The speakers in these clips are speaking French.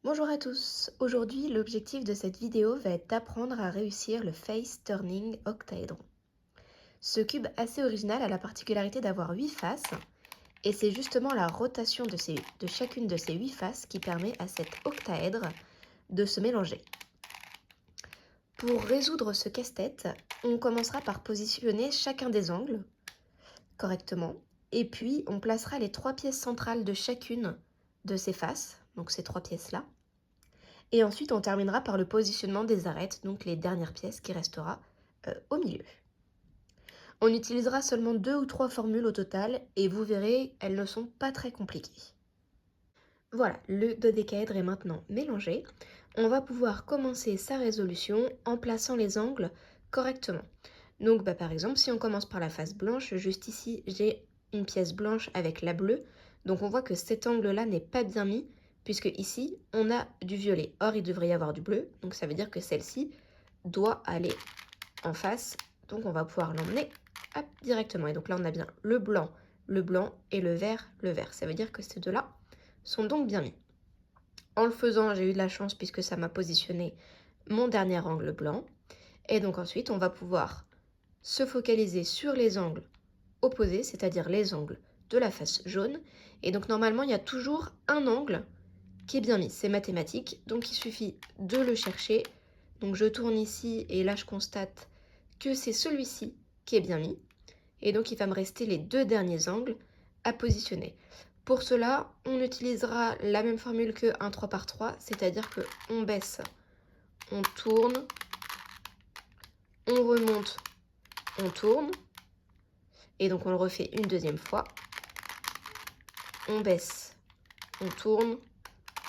Bonjour à tous, aujourd'hui l'objectif de cette vidéo va être d'apprendre à réussir le Face Turning Octaèdre. Ce cube assez original a la particularité d'avoir 8 faces et c'est justement la rotation de chacune de ces 8 faces qui permet à cet octaèdre de se mélanger. Pour résoudre ce casse-tête, on commencera par positionner chacun des angles correctement et puis on placera les 3 pièces centrales de chacune de ces faces, donc ces 3 pièces-là. Et ensuite, on terminera par le positionnement des arêtes, donc les dernières pièces qui restera au milieu. On utilisera seulement 2 ou 3 formules au total et vous verrez, elles ne sont pas très compliquées. Voilà, le dodécaèdre est maintenant mélangé. On va pouvoir commencer sa résolution en plaçant les angles correctement. Donc par exemple, si on commence par la face blanche, juste ici, j'ai une pièce blanche avec la bleue. Donc on voit que cet angle-là n'est pas bien mis, puisque ici, on a du violet. Or, il devrait y avoir du bleu, donc ça veut dire que celle-ci doit aller en face. Donc on va pouvoir l'emmener directement. Et donc là, on a bien le blanc et le vert, le vert. Ça veut dire que ces deux-là sont donc bien mis. En le faisant, j'ai eu de la chance puisque ça m'a positionné mon dernier angle blanc. Et donc ensuite, on va pouvoir se focaliser sur les angles opposés, c'est-à-dire les angles de la face jaune. Et donc normalement, il y a toujours un angle qui est bien mis. C'est mathématique, donc il suffit de le chercher. Donc je tourne ici et là, je constate que c'est celui-ci qui est bien mis. Et donc, il va me rester les 2 derniers angles à positionner. Pour cela, on utilisera la même formule que un 3 par 3, c'est-à-dire qu'on baisse, on tourne, on remonte, on tourne. Et donc, on le refait une deuxième fois. On baisse, on tourne,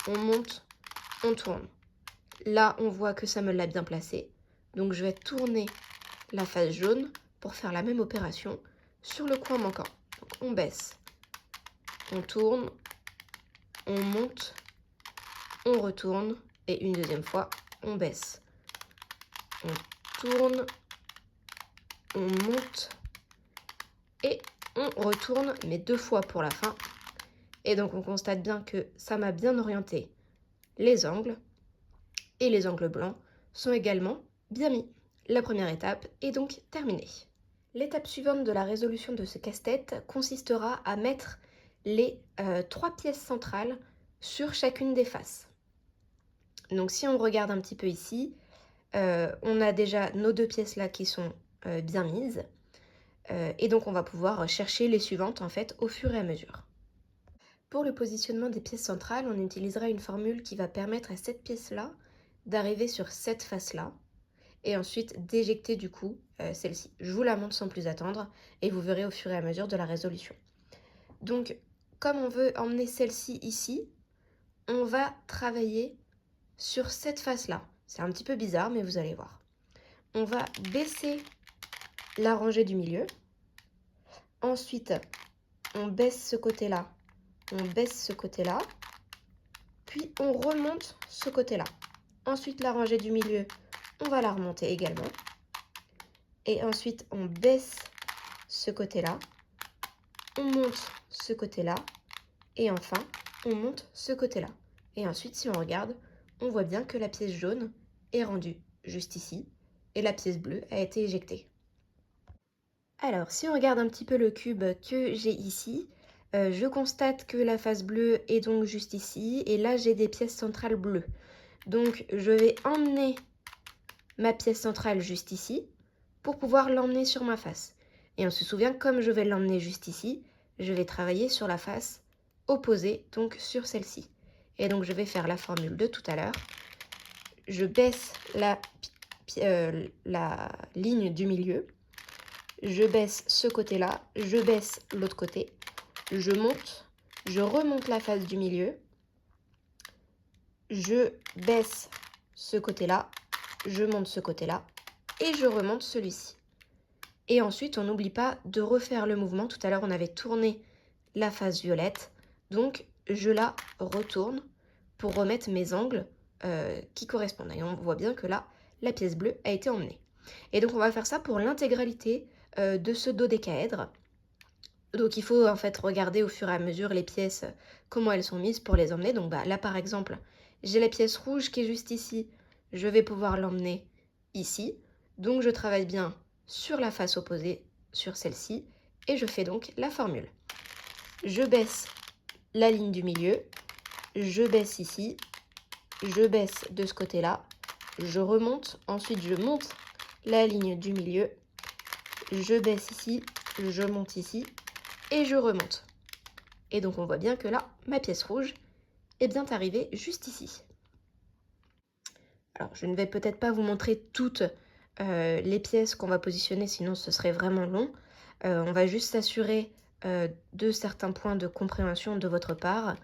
on monte, on tourne. Là, on voit que ça me l'a bien placé. Donc, je vais tourner la face jaune pour faire la même opération sur le coin manquant. Donc, on baisse, on tourne, on monte, on retourne et une deuxième fois, on baisse. On tourne, on monte et on retourne, mais 2 fois pour la fin. Et donc, on constate bien que ça m'a bien orienté les angles et les angles blancs sont également bien mis. La première étape est donc terminée. L'étape suivante de la résolution de ce casse-tête consistera à mettre les 3 pièces centrales sur chacune des faces. Donc si on regarde un petit peu ici, on a déjà nos 2 pièces là qui sont bien mises. Et donc on va pouvoir chercher les suivantes en fait au fur et à mesure. Pour le positionnement des pièces centrales, on utilisera une formule qui va permettre à cette pièce-là d'arriver sur cette face-là et ensuite d'éjecter du coup celle-ci. Je vous la montre sans plus attendre et vous verrez au fur et à mesure de la résolution. Donc comme on veut emmener celle-ci ici, on va travailler sur cette face-là. C'est un petit peu bizarre, mais vous allez voir. On va baisser la rangée du milieu. Ensuite, on baisse ce côté-là, on baisse ce côté-là. Puis, on remonte ce côté-là. Ensuite, la rangée du milieu, on va la remonter également. Et ensuite, on baisse ce côté-là. On monte ce côté-là. Et enfin, on monte ce côté-là. Et ensuite, si on regarde, on voit bien que la pièce jaune est rendue juste ici. Et la pièce bleue a été éjectée. Alors, si on regarde un petit peu le cube que j'ai ici, je constate que la face bleue est donc juste ici. Et là, j'ai des pièces centrales bleues. Donc, je vais emmener ma pièce centrale juste ici pour pouvoir l'emmener sur ma face. Et on se souvient, comme je vais l'emmener juste ici, je vais travailler sur la face opposée, donc sur celle-ci. Et donc, je vais faire la formule de tout à l'heure. Je baisse la ligne du milieu. Je baisse ce côté-là, je baisse l'autre côté, je monte, je remonte la face du milieu, je baisse ce côté-là, je monte ce côté-là et je remonte celui-ci. Et ensuite, on n'oublie pas de refaire le mouvement. Tout à l'heure, on avait tourné la face violette, donc je la retourne pour remettre mes angles qui correspondent. Et on voit bien que là, la pièce bleue a été emmenée. Et donc, on va faire ça pour l'intégralité de ce dodécaèdre. Donc il faut en fait regarder au fur et à mesure les pièces, comment elles sont mises pour les emmener. Donc là par exemple, J'ai la pièce rouge qui est juste ici. Je vais pouvoir l'emmener ici. Donc je travaille bien sur la face opposée, sur celle-ci, et je fais donc la formule. Je baisse la ligne du milieu, je baisse ici, je baisse de ce côté-là, je remonte, ensuite je monte la ligne du milieu, je baisse ici, je monte ici, et je remonte. Et donc on voit bien que là, ma pièce rouge est bien arrivée juste ici. Alors je ne vais peut-être pas vous montrer toutes les pièces qu'on va positionner, sinon ce serait vraiment long. On va juste s'assurer de certains points de compréhension de votre part.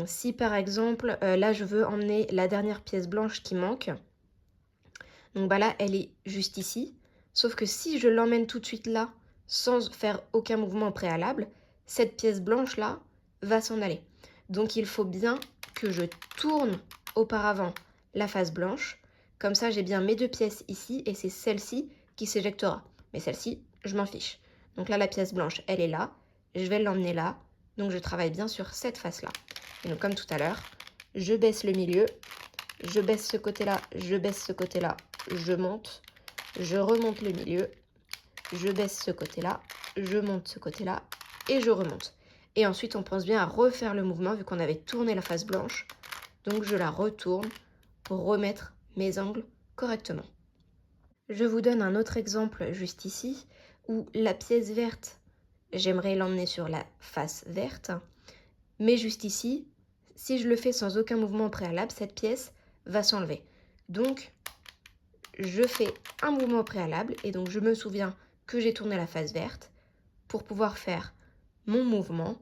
Si par exemple, là je veux emmener la dernière pièce blanche qui manque, donc bah là elle est juste ici, sauf que si je l'emmène tout de suite là, sans faire aucun mouvement préalable, cette pièce blanche là va s'en aller. Donc il faut bien que je tourne auparavant la face blanche, comme ça j'ai bien mes deux pièces ici et c'est celle-ci qui s'éjectera. Mais celle-ci, je m'en fiche. Donc là la pièce blanche, elle est là, je vais l'emmener là, donc je travaille bien sur cette face-là. Et donc comme tout à l'heure, je baisse le milieu, je baisse ce côté-là, je baisse ce côté-là, je monte, je remonte le milieu, je baisse ce côté-là, je monte ce côté-là et je remonte. Et ensuite, on pense bien à refaire le mouvement vu qu'on avait tourné la face blanche. Donc, je la retourne pour remettre mes angles correctement. Je vous donne un autre exemple juste ici où la pièce verte, j'aimerais l'emmener sur la face verte. Mais juste ici, si je le fais sans aucun mouvement préalable, cette pièce va s'enlever. Donc, je fais un mouvement préalable et donc je me souviens que j'ai tourné la face verte pour pouvoir faire mon mouvement.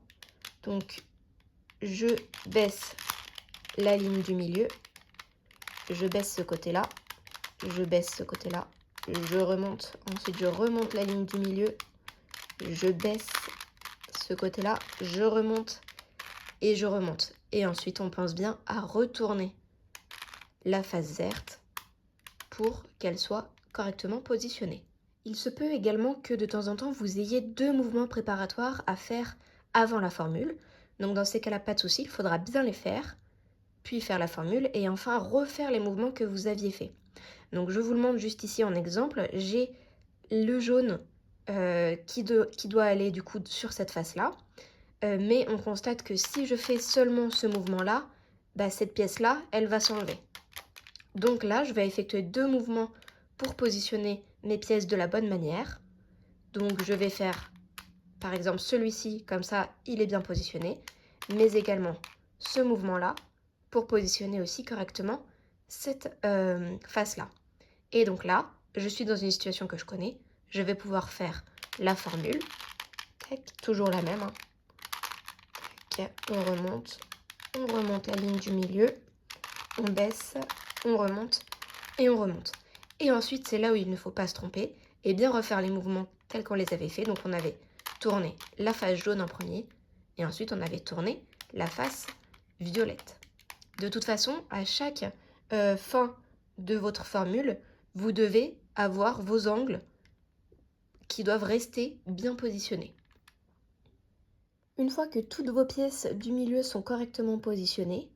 Donc, je baisse la ligne du milieu, je baisse ce côté-là, je baisse ce côté-là, je remonte, ensuite je remonte la ligne du milieu, je baisse ce côté-là, je remonte et je remonte. Et ensuite, on pense bien à retourner la face verte pour qu'elle soit correctement positionnée. Il se peut également que de temps en temps, vous ayez deux mouvements préparatoires à faire avant la formule. Donc dans ces cas-là, pas de souci, il faudra bien les faire, puis faire la formule et enfin refaire les mouvements que vous aviez faits. Donc je vous le montre juste ici en exemple. J'ai le jaune qui doit aller du coup sur cette face-là. Mais on constate que si je fais seulement ce mouvement-là, bah, cette pièce-là, elle va s'enlever. Donc là, je vais effectuer deux mouvements pour positionner mes pièces de la bonne manière. Donc je vais faire par exemple celui-ci, comme ça il est bien positionné, mais également ce mouvement-là pour positionner aussi correctement cette face-là. Et donc là, je suis dans une situation que je connais, je vais pouvoir faire la formule, tac, toujours la même, hein. Tac, on remonte la ligne du milieu, on baisse, on remonte et on remonte. Et ensuite, c'est là où il ne faut pas se tromper et bien refaire les mouvements tels qu'on les avait fait. Donc on avait tourné la face jaune en premier et ensuite on avait tourné la face violette. De toute façon, à chaque fin de votre formule, vous devez avoir vos angles qui doivent rester bien positionnés. Une fois que toutes vos pièces du milieu sont correctement positionnées,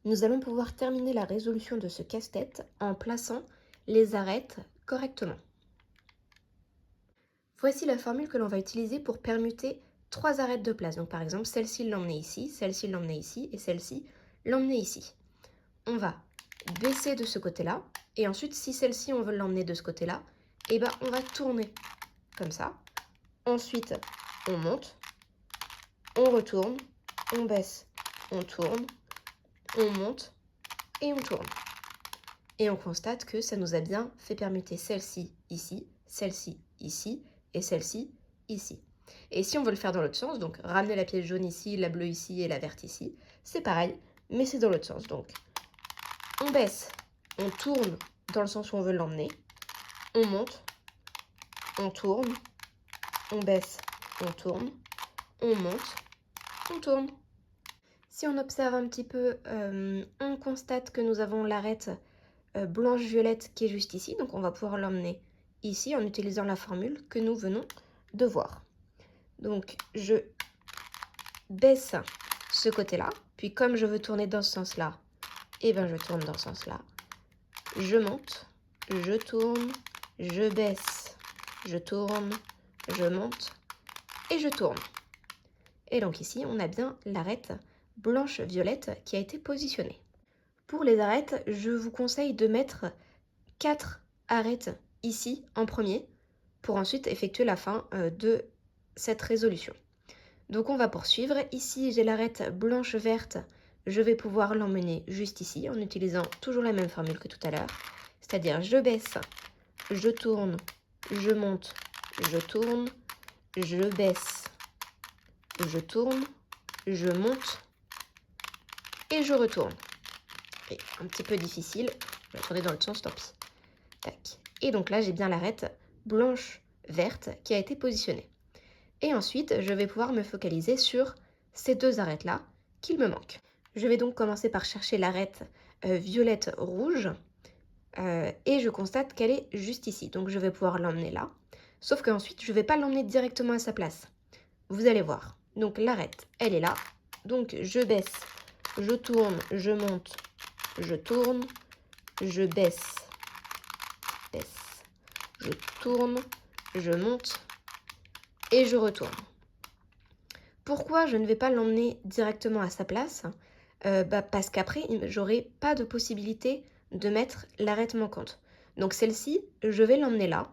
nous allons pouvoir terminer la résolution de ce casse-tête en plaçant les arêtes correctement. Voici la formule que l'on va utiliser pour permuter trois arêtes de place. Donc par exemple, celle-ci l'emmener ici, celle-ci l'emmener ici et celle-ci l'emmener ici. On va baisser de ce côté-là et ensuite si celle-ci on veut l'emmener de ce côté-là, et ben on va tourner comme ça. Ensuite, on monte, on retourne, on baisse, on tourne, on monte et on tourne. Et on constate que ça nous a bien fait permuter celle-ci ici, celle-ci ici et celle-ci ici. Et si on veut le faire dans l'autre sens, donc ramener la pièce jaune ici, la bleue ici et la verte ici, c'est pareil, mais c'est dans l'autre sens. Donc on baisse, on tourne dans le sens où on veut l'emmener, on monte, on tourne, on baisse, on tourne, on monte, on tourne. Si on observe un petit peu, on constate que nous avons l'arête blanche-violette qui est juste ici. Donc on va pouvoir l'emmener ici en utilisant la formule que nous venons de voir. Donc je baisse ce côté-là. Puis comme je veux tourner dans ce sens-là, et ben je tourne dans ce sens-là. Je monte, je tourne, je baisse, je tourne, je monte et je tourne. Et donc ici, on a bien l'arête blanche-violette qui a été positionnée. Pour les arêtes, je vous conseille de mettre 4 arêtes ici en premier pour ensuite effectuer la fin de cette résolution. Donc on va poursuivre. Ici, j'ai l'arête blanche-verte. Je vais pouvoir l'emmener juste ici en utilisant toujours la même formule que tout à l'heure. C'est-à-dire je baisse, je tourne, je monte, je tourne, je baisse, je tourne, je monte et je retourne. Et un petit peu difficile, je vais tourner dans le sens, tant pis. Tac. Et donc là, j'ai bien l'arête blanche-verte qui a été positionnée. Et ensuite, je vais pouvoir me focaliser sur ces deux arêtes-là qu'il me manque. Je vais donc commencer par chercher l'arête violette-rouge et je constate qu'elle est juste ici. Donc je vais pouvoir l'emmener là. Sauf qu'ensuite, je ne vais pas l'emmener directement à sa place. Vous allez voir. Donc l'arête, elle est là. Donc je baisse, je tourne, je monte, je tourne, je baisse, je tourne, je monte et je retourne. Pourquoi je ne vais pas l'emmener directement à sa place? Parce qu'après, j'aurai pas de possibilité de mettre l'arête manquante. Donc celle-ci, je vais l'emmener là,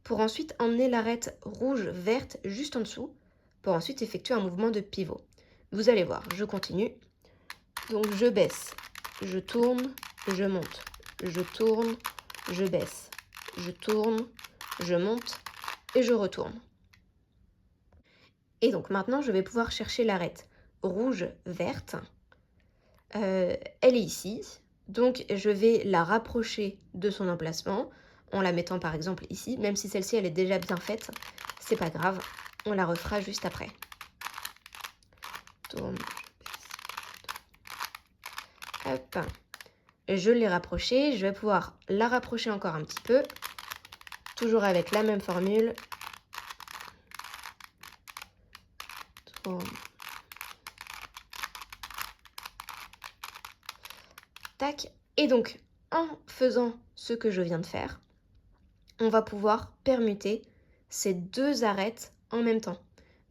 pour ensuite emmener l'arête rouge-verte juste en dessous, pour ensuite effectuer un mouvement de pivot. Vous allez voir, je continue. Donc je baisse, je tourne, je monte, je tourne, je baisse, je tourne, je monte et je retourne. Et donc maintenant, je vais pouvoir chercher l'arête rouge-verte. Elle est ici, donc je vais la rapprocher de son emplacement en la mettant par exemple ici, même si celle-ci elle est déjà bien faite, c'est pas grave, on la refera juste après. Tourne, hop, je l'ai rapprochée, je vais pouvoir la rapprocher encore un petit peu, toujours avec la même formule. Tourne. Tac. Et donc, en faisant ce que je viens de faire, on va pouvoir permuter ces deux arêtes en même temps.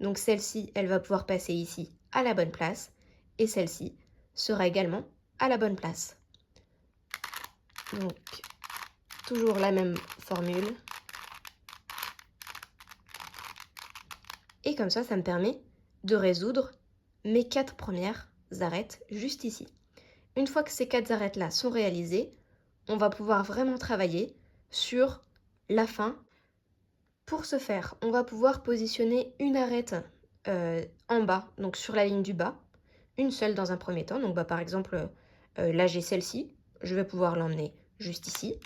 Donc celle-ci, elle va pouvoir passer ici à la bonne place et celle-ci sera également à la bonne place. Donc, toujours la même formule. Et comme ça me permet de résoudre mes 4 premières arêtes juste ici. Une fois que ces 4 arêtes-là sont réalisées, on va pouvoir vraiment travailler sur la fin. Pour ce faire, on va pouvoir positionner une arête en bas, donc sur la ligne du bas, une seule dans un premier temps. Donc par exemple, là j'ai celle-ci, je vais pouvoir l'emmener juste ici.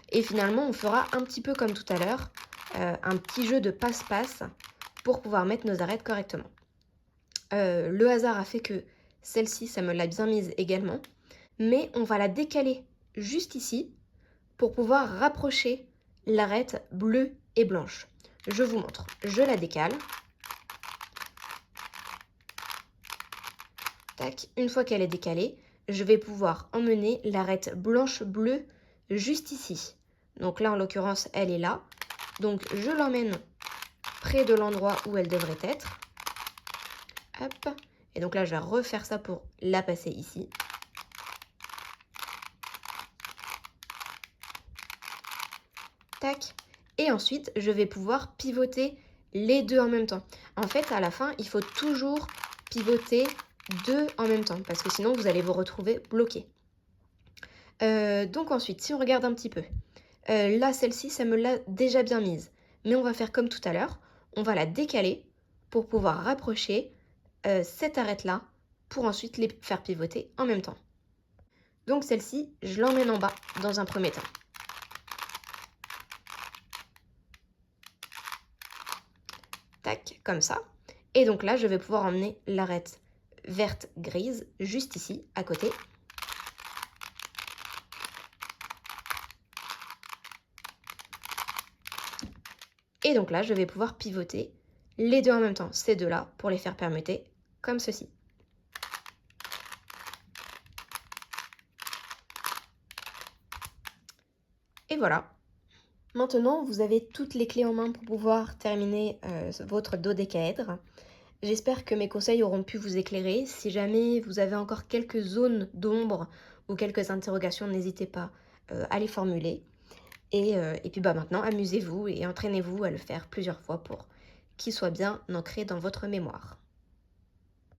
Et finalement, on fera un petit peu comme tout à l'heure, un petit jeu de passe-passe pour pouvoir mettre nos arêtes correctement. Le hasard a fait que celle-ci, ça me l'a bien mise également, mais on va la décaler juste ici pour pouvoir rapprocher l'arête bleue et blanche. Je vous montre, je la décale. Tac, une fois qu'elle est décalée, je vais pouvoir emmener l'arête blanche-bleue juste ici. Donc là, en l'occurrence, elle est là. Donc je l'emmène près de l'endroit où elle devrait être. Hop. Et donc là, je vais refaire ça pour la passer ici. Tac. Et ensuite, je vais pouvoir pivoter les deux en même temps. En fait, à la fin, il faut toujours pivoter deux en même temps parce que sinon, vous allez vous retrouver bloqué. Donc ensuite, si on regarde un petit peu, là, celle-ci, ça me l'a déjà bien mise. Mais on va faire comme tout à l'heure, on va la décaler pour pouvoir rapprocher cette arête-là pour ensuite les faire pivoter en même temps. Donc celle-ci, je l'emmène en bas dans un premier temps. Tac, comme ça. Et donc là, je vais pouvoir emmener l'arête verte-grise juste ici, à côté. Et donc là, je vais pouvoir pivoter les deux en même temps, ces deux-là, pour les faire permuter comme ceci. Et voilà. Maintenant, vous avez toutes les clés en main pour pouvoir terminer votre dodécaèdre. J'espère que mes conseils auront pu vous éclairer. Si jamais vous avez encore quelques zones d'ombre ou quelques interrogations, n'hésitez pas à les formuler. Et puis maintenant, amusez-vous et entraînez-vous à le faire plusieurs fois pour qu'il soit bien ancré dans votre mémoire.